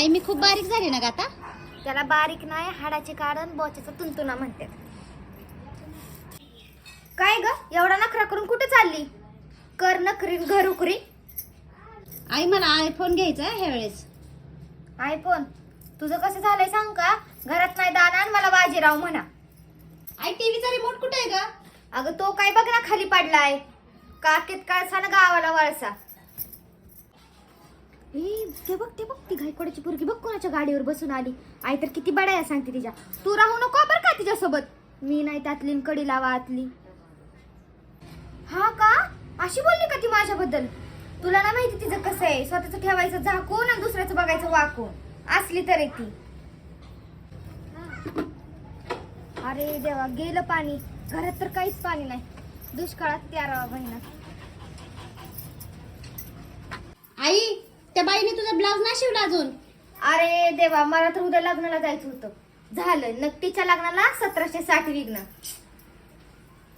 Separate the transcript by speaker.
Speaker 1: आई मी खूप बारीक झाली ना ग आता.
Speaker 2: त्याला बारीक नाही, हाडाचे कारण बोचाचा तुंतुना म्हणतात. काय ग एवढा नखरा करून कुठे चालली? कर नखरी घर उकरी.
Speaker 1: आई मला आयफोन घ्यायचा ह्या वेळेस.
Speaker 2: आयफोन तुझं कसं झालंय सांग का? घरात नाही दाना आणि मला बाजीराव म्हणा.
Speaker 1: आई टीव्हीचा रिमोट कुठे आहे ग?
Speaker 2: अगं तो काय बघ ना खाली पडलाय. काकेत काळसा ना गावाला वळसा. ते बघ ती घायकोड्याची पोरगी बघ कोणाच्या गाडीवर बसून आली. आई तर किती बडाया सांगते तिच्या. तू राहू नको बरं का तिच्यासोबत. मी नाही त्यातली कडी लावा आतली. हा का अशी बोलली का ती माझ्याबद्दल? तुला ना माहिती तिचं कसं आहे. स्वतःच ठेवायचं झाकून आणि दुसऱ्याचं बघायचं वाकून. असली तर आहे ती. अरे देवा गेलं पाणी. घरात तर काहीच पाणी नाही. दुष्काळात 13वा महिना.
Speaker 1: आई त्या बाईने तुझा ब्लाउज नाही शिवला अजून.
Speaker 2: अरे देवा मला तर उद्या लग्नाला जायचं होतं. झालं नक्कीच्या लग्नाला 1760 विघ्न.